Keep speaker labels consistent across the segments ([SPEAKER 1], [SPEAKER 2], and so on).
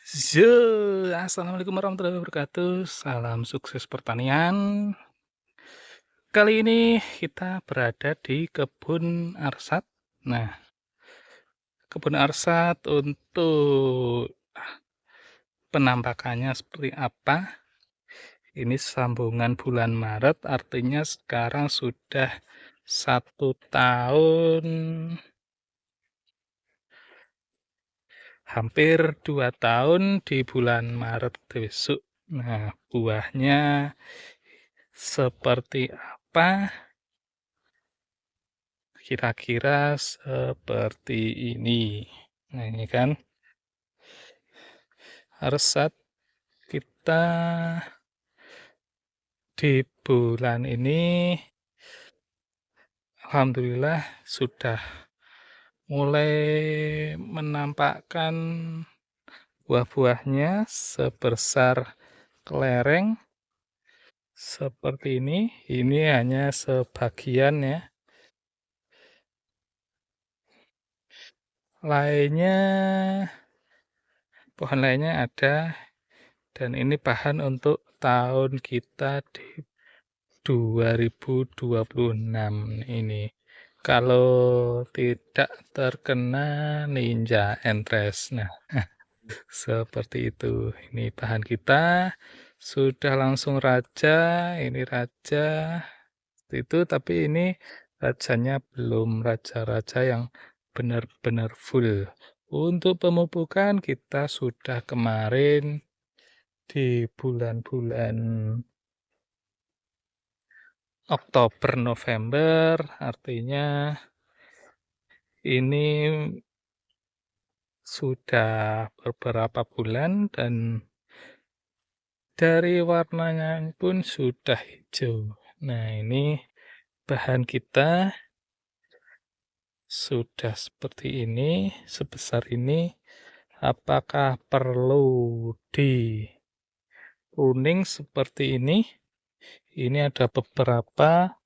[SPEAKER 1] Assalamualaikum warahmatullahi wabarakatuh. Salam sukses pertanian. Kali ini kita berada di kebun arsat. Nah, kebun arsat untuk penampakannya seperti apa? Ini sambungan bulan Maret, artinya sekarang sudah 1 tahun, hampir 2 tahun di bulan Maret besok. Nah, buahnya seperti apa? Kira-kira seperti ini. Nah, ini kan resep kita di bulan ini alhamdulillah sudah mulai menampakkan buah-buahnya sebesar kelereng seperti ini. Ini hanya sebagian ya. Pohon lainnya ada, dan ini bahan untuk tahun kita di 2026 ini. Kalau tidak terkena ninja entres. Nah, seperti itu. Ini bahan kita sudah langsung raja, ini raja itu, tapi ini rajanya belum raja-raja yang benar-benar full. Untuk pemupukan kita sudah kemarin di bulan-bulan Oktober November, artinya ini sudah beberapa bulan dan dari warnanya pun sudah hijau. Nah, ini bahan kita sudah seperti ini, sebesar ini. Apakah perlu diruning seperti ini? Ini ada beberapa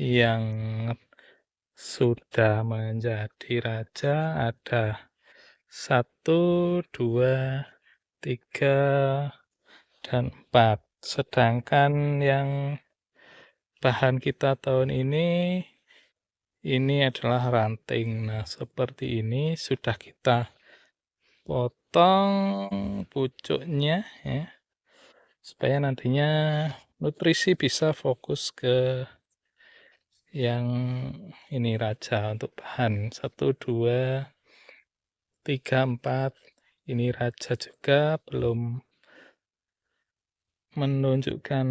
[SPEAKER 1] yang sudah menjadi raja, ada 1, 2, 3, dan 4. Sedangkan yang bahan kita tahun ini adalah ranting. Nah, seperti ini sudah kita potong pucuknya ya, supaya nantinya nutrisi bisa fokus ke yang ini raja untuk bahan 1, 2, 3, 4. Ini raja juga belum menunjukkan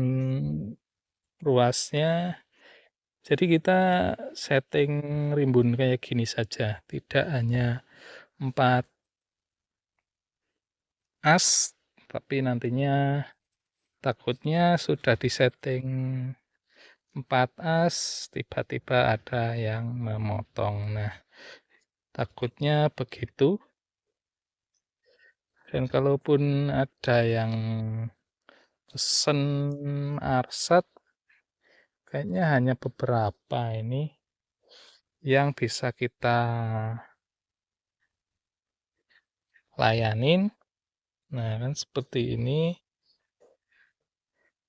[SPEAKER 1] ruasnya. Jadi kita setting rimbun kayak gini saja, tidak hanya 4 as, tapi nantinya takutnya sudah disetting 4 as, tiba-tiba ada yang memotong. Nah, takutnya begitu. Dan kalaupun ada yang pesen arsat, kayaknya hanya beberapa ini yang bisa kita layanin. Nah, kan seperti ini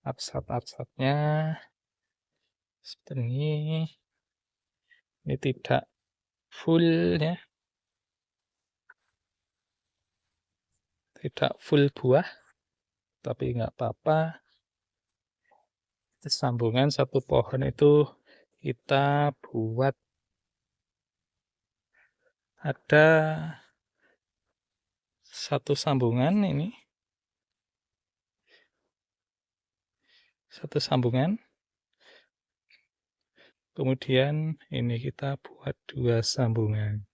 [SPEAKER 1] arsat-arsatnya seperti ini tidak full ya, tidak full buah, tapi nggak apa-apa. Sambungan satu pohon itu kita buat ada satu sambungan, ini satu sambungan, kemudian ini kita buat 2 sambungan.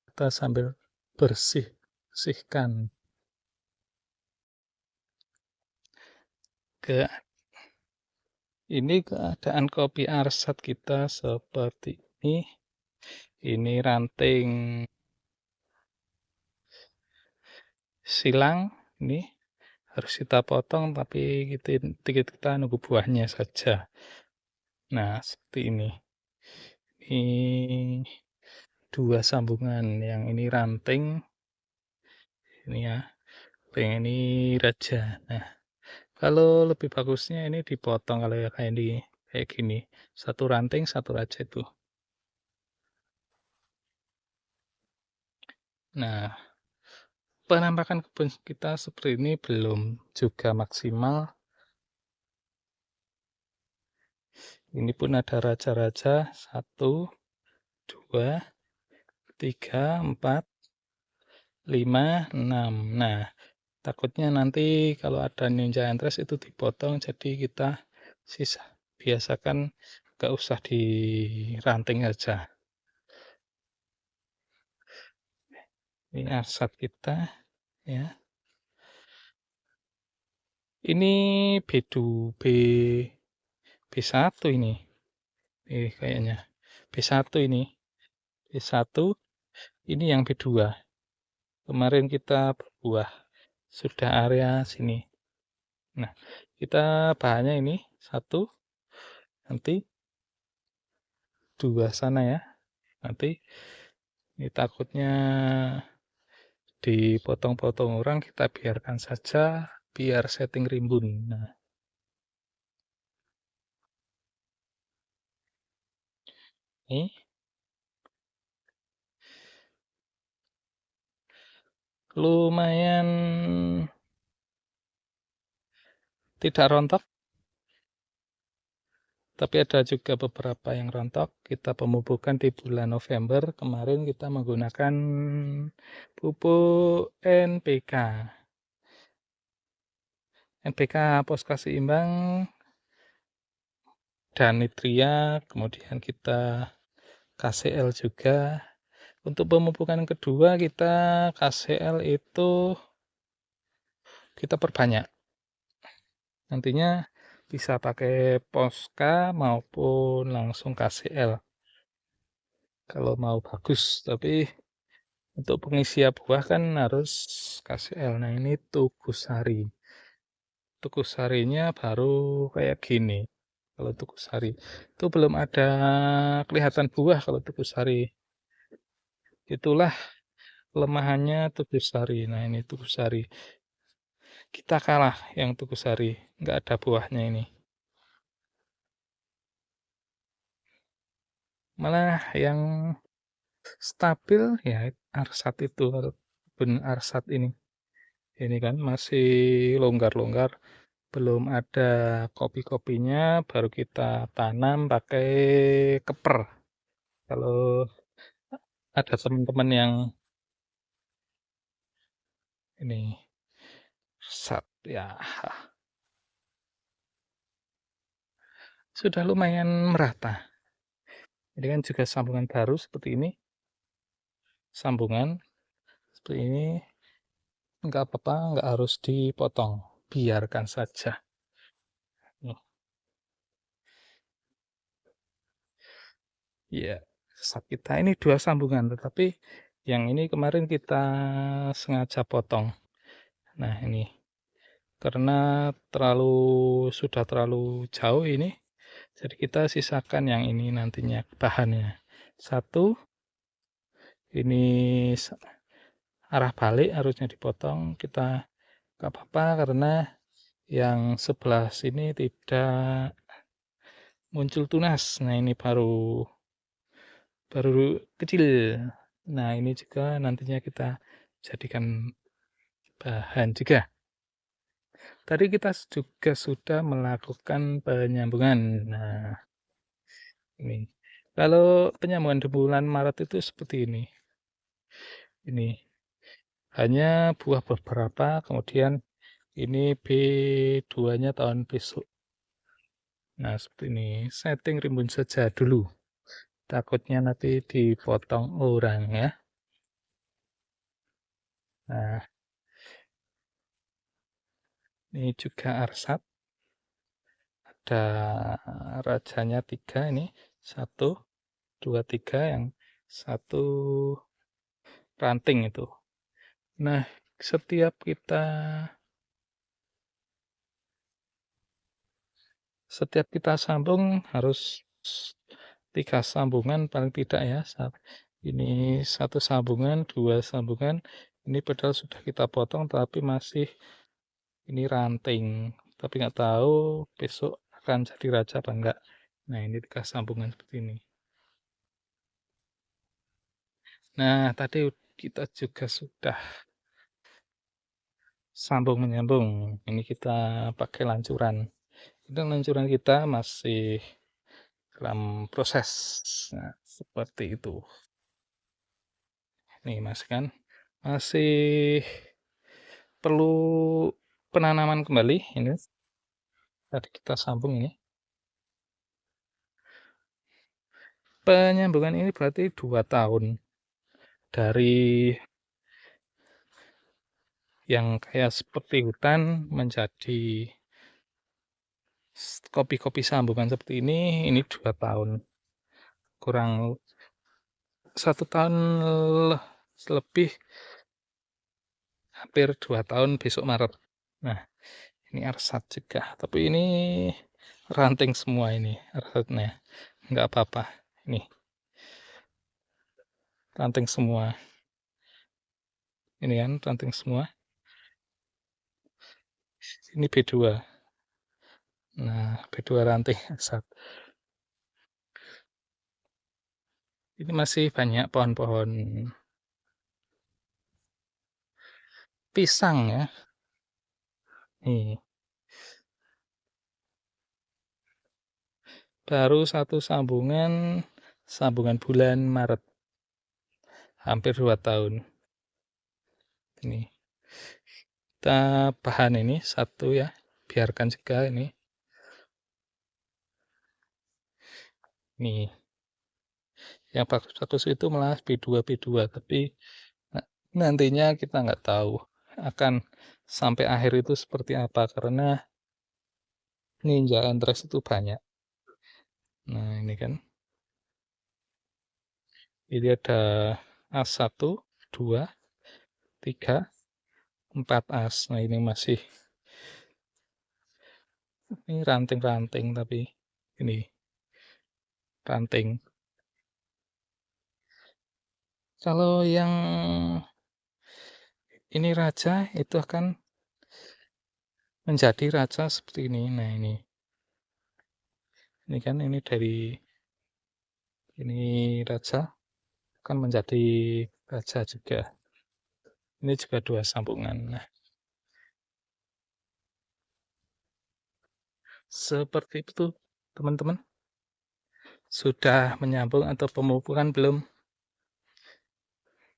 [SPEAKER 1] Kita sambil bersihkan ke ini. Keadaan kopi arsat kita seperti ini. Ini ranting silang, ini harus kita potong, tapi kita nunggu buahnya saja. Nah, seperti ini Ini 2 sambungan, yang ini ranting, ini ya, yang ini raja. Nah, kalau lebih bagusnya ini dipotong kalau ya kayak gini, satu ranting, satu raja itu. Nah, penampakan kebun kita seperti ini belum juga maksimal. Ini pun ada raja-raja, 1, 2, 3, 4, 5, 6. Nah, takutnya nanti kalau ada Ninja Entres itu dipotong, jadi kita sisa biasakan nggak usah diranting aja. Ini arsat kita ya. Ini B2 B1 ini. Kayaknya B1 ini. B1 ini yang B2. Kemarin kita berbuah sudah area sini. Nah, kita bahannya ini 1, nanti 2 sana ya. Nanti ini takutnya dipotong-potong orang, kita biarkan saja biar setting rimbun. Nah, ini lumayan tidak rontok, tapi ada juga beberapa yang rontok. Kita pemupukan di bulan November kemarin, kita menggunakan pupuk NPK. NPK Poska Seimbang dan Nitria, kemudian kita KCL juga. Untuk pemupukan kedua kita KCL itu kita perbanyak. Nantinya bisa pakai Poska maupun langsung KCL kalau mau bagus, tapi untuk pengisian buah kan harus KCL. Nah, ini tugu sari. Tugu sarinya baru kayak gini. Kalau tugu sari itu belum ada kelihatan buah. Kalau tugu sari itulah kelemahannya tugu sari. Nah, ini tugu sari. Kita kalah yang tugu sari, nggak ada buahnya ini. Malah yang stabil ya arsat itu, kebun arsat ini. Ini kan masih longgar-longgar, belum ada kopi-kopinya, baru kita tanam pakai keper. Kalau ada teman-teman yang ini arsat ya sudah lumayan merata. Ini kan juga sambungan baru seperti ini, sambungan seperti ini. Nggak apa-apa, nggak harus dipotong, biarkan saja. Nih, ya, saat kita ini 2 sambungan, tetapi yang ini kemarin kita sengaja potong. Nah, ini karena sudah terlalu jauh ini, jadi kita sisakan yang ini nantinya bahannya. 1, ini arah balik harusnya dipotong, kita nggak apa-apa karena yang sebelah sini tidak muncul tunas. Nah, ini baru kecil. Nah, ini juga nantinya kita jadikan bahan juga. Tadi kita juga sudah melakukan penyambungan. Nah, ini. Kalau penyambungan di bulan Maret itu seperti ini. Ini hanya buah beberapa, kemudian ini B2-nya tahun besok. Nah, seperti ini. Setting rimbun saja dulu. Takutnya nanti dipotong orang ya. Nah, ini juga arsat. Ada rajanya 3 ini. 1, 2, 3, yang 1 ranting itu. Nah, setiap kita sambung harus 3 sambungan paling tidak ya, ini 1 sambungan, 2 sambungan, ini padahal sudah kita potong tapi masih ini ranting, tapi nggak tahu besok akan jadi raja apa enggak. Nah, ini 3 sambungan seperti ini. Nah, tadi kita juga sudah sambung menyambung, ini kita pakai lancuran. Itu lancuran kita masih dalam proses. Nah, seperti itu. Nih, Mas, kan masih perlu penanaman kembali ini. Tadi kita sambung ini. Penyambungan ini berarti 2 tahun. Dari yang kayak seperti hutan menjadi kopi-kopi sambungan seperti ini 2 tahun. Kurang 1 tahun lebih, hampir 2 tahun besok Maret. Nah, ini arsat juga, tapi ini ranting semua ini arsatnya. Nggak apa-apa, ini ranting semua. Ini kan ranting semua. Ini B2. Nah, B2 ranting arsat. Ini masih banyak pohon-pohon pisang ya. Nih, baru 1 sambungan, sambungan bulan Maret. Hampir 2 tahun. Ini. Kita bahan ini 1 ya, biarkan juga ini. Nih. Yang bagus-bagus itu malah B2, tapi nantinya kita nggak tahu akan sampai akhir itu seperti apa, karena ninja anthrax itu banyak. Nah, ini kan. Jadi ada as 1, 2, 3, 4 as. Nah, ini masih ini ranting-ranting, tapi ini ranting. Kalau yang ini raja itu akan menjadi raja seperti ini. Nah, ini kan ini dari ini raja akan menjadi raja juga. Ini juga 2 sambungan. Nah, seperti itu teman-teman. Sudah menyambung atau pemupukan belum?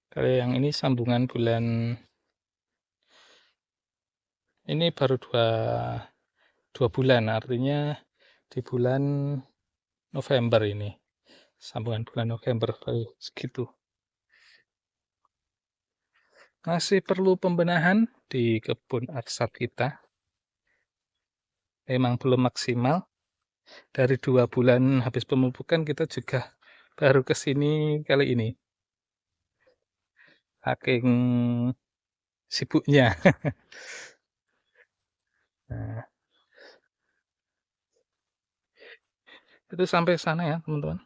[SPEAKER 1] Kalau yang ini sambungan bulan ini baru 2 bulan, artinya di bulan November ini. Sambungan bulan November segitu. Masih perlu pembenahan di kebun arsat kita. Memang belum maksimal. Dari 2 bulan habis pemupukan kita juga baru ke sini kali ini. Saking sibuknya. Nah, itu sampai sana ya teman-teman.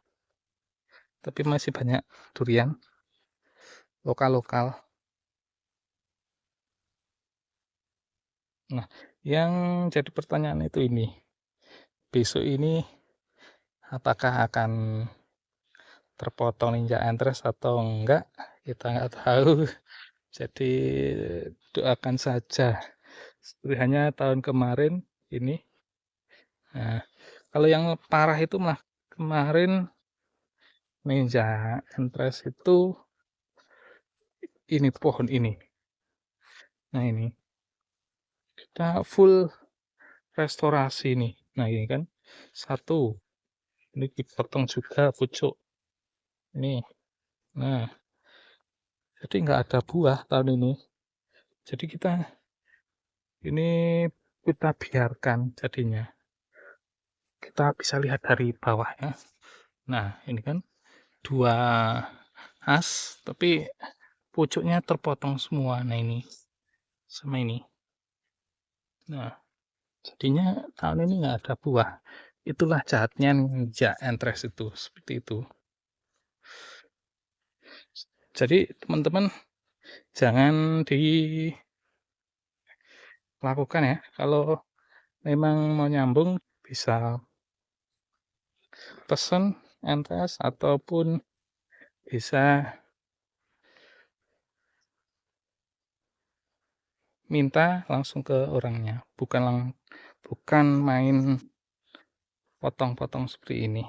[SPEAKER 1] Tapi masih banyak durian lokal-lokal. Nah, yang jadi pertanyaan itu ini. Besok ini apakah akan terpotong ninja anthrax atau enggak? Kita nggak tahu. Jadi doakan saja. Seperti hanya tahun kemarin ini. Nah, kalau yang parah itu malah kemarin ninja anthrax itu ini pohon ini. Nah, ini kita full restorasi nih. Nah, ini kan 1 ini dipotong juga pucuk ini. Nah, jadi nggak ada buah tahun ini. Jadi ini kita biarkan jadinya. Kita bisa lihat dari bawah ya. Nah, ini kan 2 as, tapi pucuknya terpotong semua. Nah, ini sama ini. Nah, jadinya tahun ini nggak ada buah. Itulah jahatnya ninja entres itu, seperti itu. Jadi teman-teman jangan dilakukan ya, kalau memang mau nyambung bisa pesen entres ataupun bisa minta langsung ke orangnya, bukan main potong-potong seperti ini.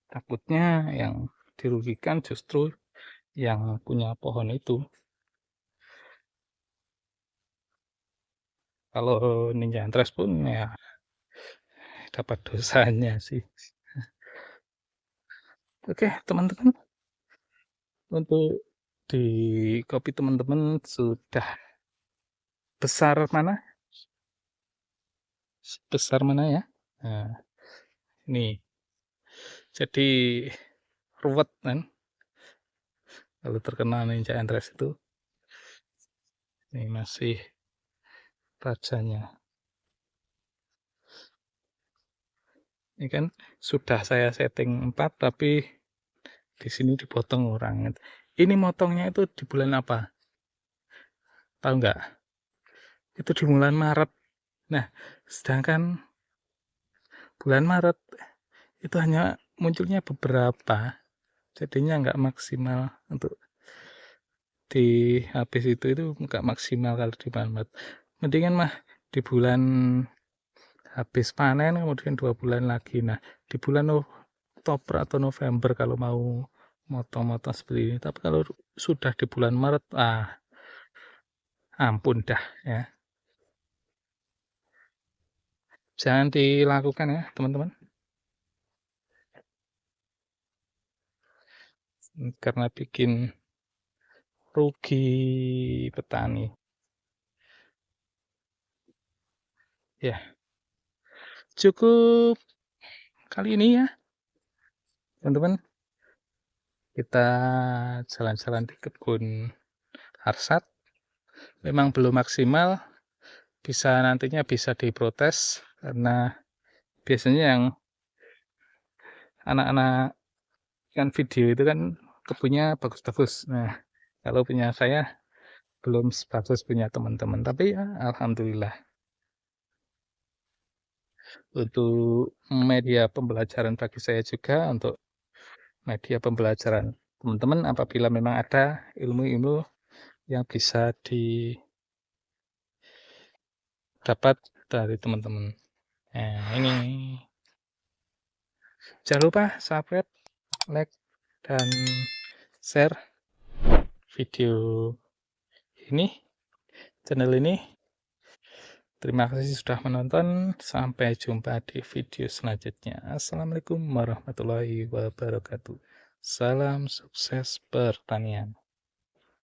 [SPEAKER 1] Takutnya yang dirugikan justru yang punya pohon itu. Kalau ninja entres pun ya dapat dosanya sih. Oke, teman-teman, untuk di kopi teman-teman sudah besar mana? Besar mana ya? Nah, ini jadi ruwet kan kalau terkena ninja entres itu. Ini masih rajanya. Ini kan sudah saya setting 4 tapi di sini dipotong orang. Ini motongnya itu di bulan apa? Tahu nggak? Itu di bulan Maret. Nah, sedangkan bulan Maret itu hanya munculnya beberapa, jadinya nggak maksimal untuk di habis itu nggak maksimal kalau di bulan Maret. Mendingan mah di bulan habis panen kemudian 2 bulan lagi. Nah, di bulan Oktober atau November kalau mau motong-motong seperti ini. Tapi kalau sudah di bulan Maret, ampun dah ya. Jangan dilakukan ya, teman-teman. Karena bikin rugi petani. Ya, cukup kali ini ya, teman-teman. Kita jalan-jalan di kebun harsat. Memang belum maksimal, nantinya bisa diprotes karena biasanya yang anak-anak kan video itu kan kebunnya bagus-bagus. Nah, kalau punya saya belum sebagus punya teman-teman, tapi ya alhamdulillah untuk media pembelajaran bagi saya juga, untuk media pembelajaran teman-teman apabila memang ada ilmu-ilmu yang bisa didapat dari teman-teman. Nah, ini jangan lupa subscribe, like, dan share video ini, channel ini. Terima kasih sudah menonton. Sampai jumpa di video selanjutnya. Assalamualaikum warahmatullahi wabarakatuh. Salam sukses pertanian.